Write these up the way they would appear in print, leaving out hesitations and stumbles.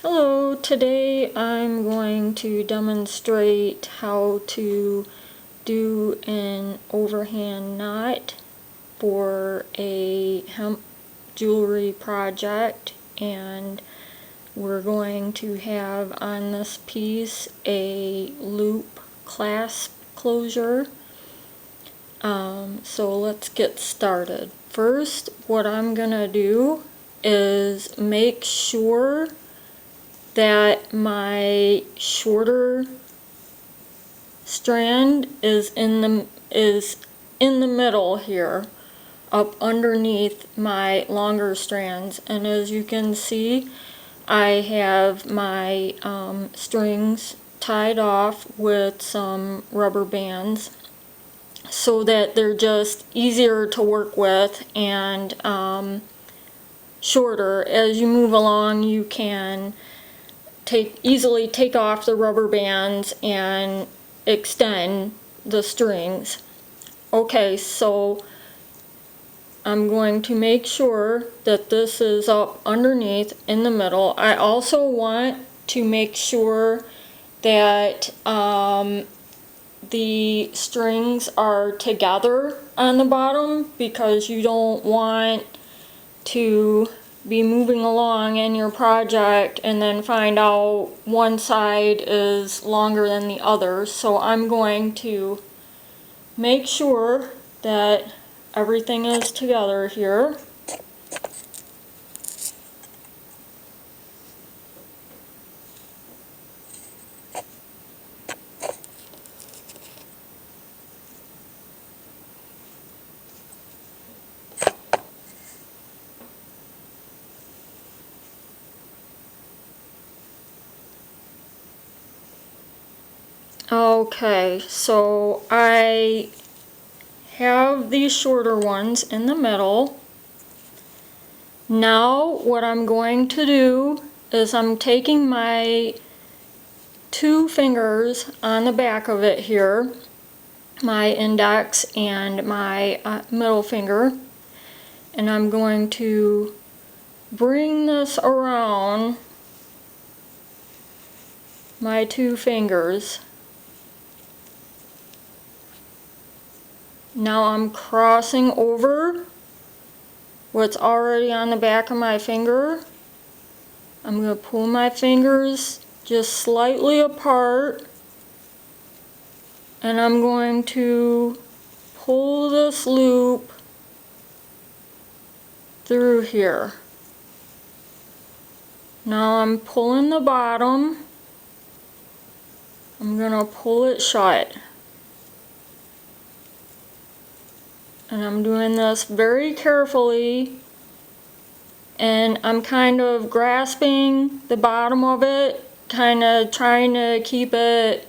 Hello, today I'm going to demonstrate how to do an overhand knot for a hemp jewelry project, and we're going to have on this piece a loop clasp closure. So let's get started. First, what I'm gonna do is make sure that my shorter strand is in the middle here, up underneath my longer strands. And as you can see, I have my strings tied off with some rubber bands so that they're just easier to work with and shorter. As you move along, you can easily take off the rubber bands and extend the strings. Okay, so I'm going to make sure that this is up underneath in the middle. I also want to make sure that the strings are together on the bottom, because you don't want to be moving along in your project and then find out one side is longer than the other. So I'm going to make sure that everything is together here. Okay, so I have these shorter ones in the middle. Now what I'm going to do is I'm taking my two fingers on the back of it here, my index and my middle finger, and I'm going to bring this around my two fingers. Now I'm crossing over what's already on the back of my finger. I'm going to pull my fingers just slightly apart, and I'm going to pull this loop through here. Now I'm pulling the bottom. I'm going to pull it shut. And I'm doing this very carefully, and I'm kind of grasping the bottom of it, kind of trying to keep it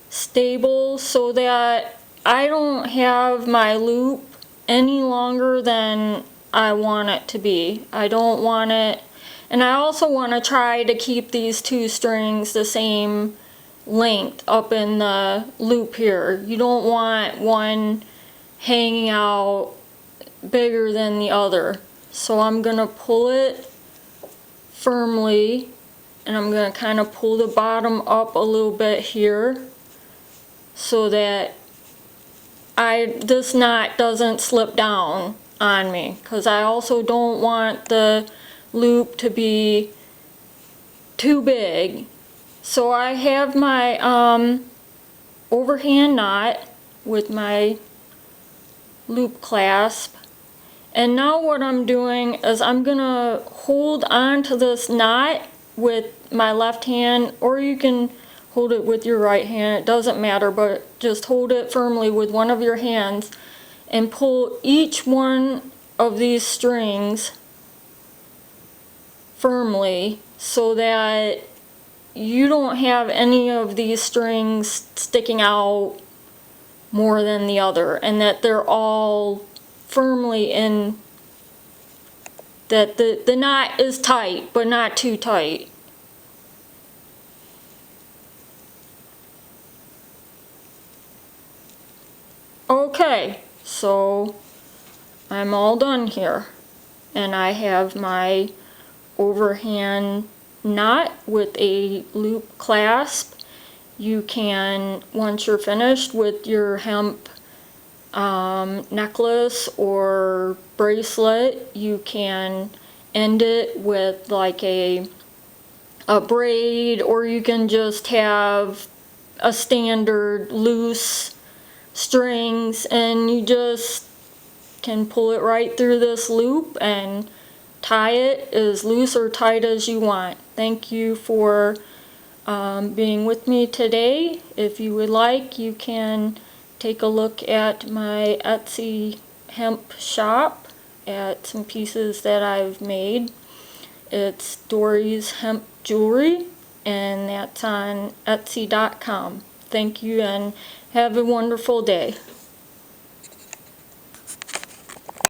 stable so that I don't have my loop any longer than I want it to be. I don't want it, and I also want to try to keep these two strings the same length up in the loop here. You don't want one hanging out bigger than the other. So I'm going to pull it firmly, and I'm going to kind of pull the bottom up a little bit here so that this knot doesn't slip down on me, because I also don't want the loop to be too big. So I have my overhand knot with my loop clasp, and now what I'm doing is I'm gonna hold on to this knot with my left hand, or you can hold it with your right hand, it doesn't matter, but just hold it firmly with one of your hands and pull each one of these strings firmly so that you don't have any of these strings sticking out more than the other, and that they're all firmly in, that the knot is tight but not too tight. Okay, so I'm all done here, and I have my overhand knot with a loop clasp. You can, once you're finished with your hemp necklace or bracelet, you can end it with like a braid, or you can just have a standard loose strings, and you just can pull it right through this loop and tie it as loose or tight as you want. Thank you for being with me today. If you would like, you can take a look at my Etsy hemp shop at some pieces that I've made. It's Dory's Hemp Jewelry, and that's on Etsy.com. Thank you and have a wonderful day.